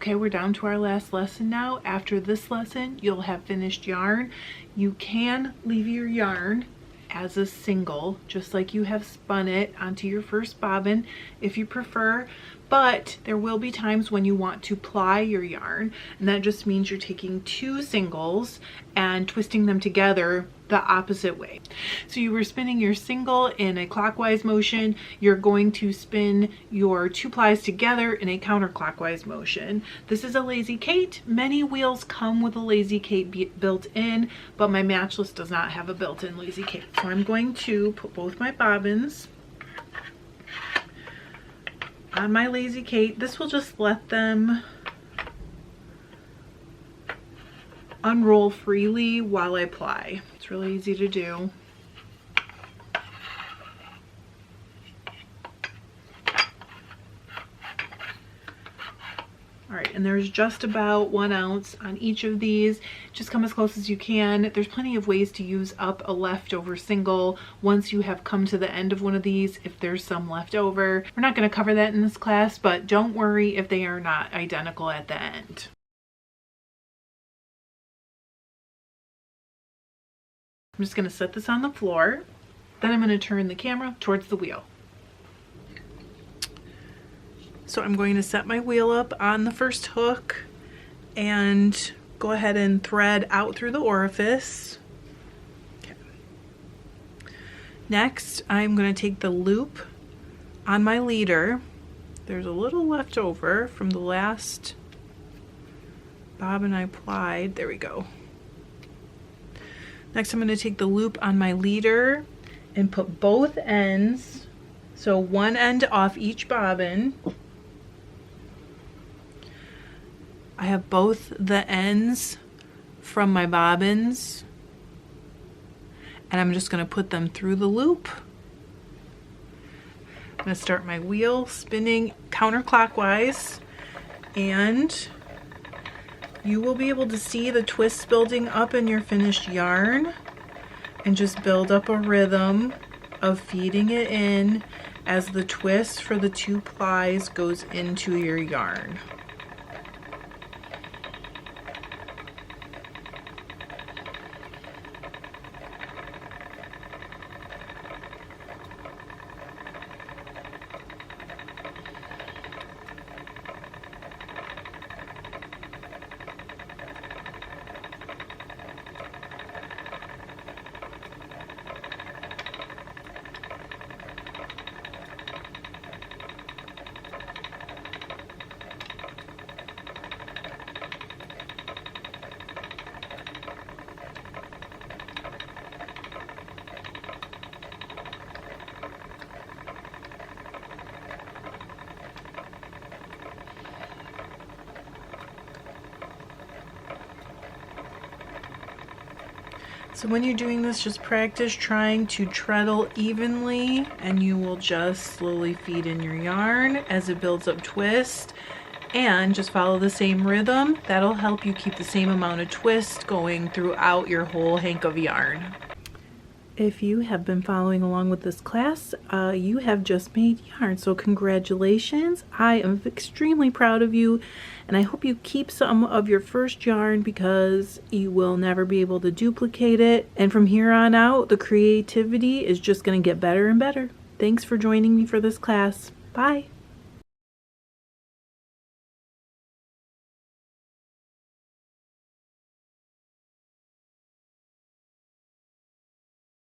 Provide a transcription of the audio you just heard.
Okay, we're down to our last lesson now. After this lesson, you'll have finished yarn. You can leave your yarn as a single, just like you have spun it onto your first bobbin if you prefer, but there will be times when you want to ply your yarn, and that just means you're taking two singles and twisting them together the opposite way. So you were spinning your single in a clockwise motion, you're going to spin your two plies together in a counterclockwise motion. This is a Lazy Kate. Many wheels come with a Lazy Kate built in, but my Matchless does not have a built-in Lazy Kate. So I'm going to put both my bobbins on my Lazy Kate. This will just let them unroll freely while I ply. It's really easy to do. All right, and there's just about 1 ounce on each of these. Just come as close as you can. There's plenty of ways to use up a leftover single once you have come to the end of one of these, if there's some left over. We're not going to cover that in this class, but don't worry if they are not identical at the end. I'm just going to set this on the floor. Then I'm going to turn the camera towards the wheel. So I'm going to set my wheel up on the first hook and go ahead and thread out through the orifice. Okay. Next, I'm going to take the loop on my leader. There's a little left over from the last bobbin I plied. There we go. Next, I'm going to take the loop on my leader and put both ends, so one end off each bobbin. I have both the ends from my bobbins, and I'm just going to put them through the loop. I'm going to start my wheel spinning counterclockwise, and you will be able to see the twists building up in your finished yarn, and just build up a rhythm of feeding it in as the twist for the two plies goes into your yarn. So when you're doing this, just practice trying to treadle evenly, and you will just slowly feed in your yarn as it builds up twist, and just follow the same rhythm. That'll help you keep the same amount of twist going throughout your whole hank of yarn. If you have been following along with this class, you have just made yarn, so congratulations. I am extremely proud of you, and I hope you keep some of your first yarn because you will never be able to duplicate it, and from here on out the creativity is just going to get better and better. Thanks for joining me for this class. Bye.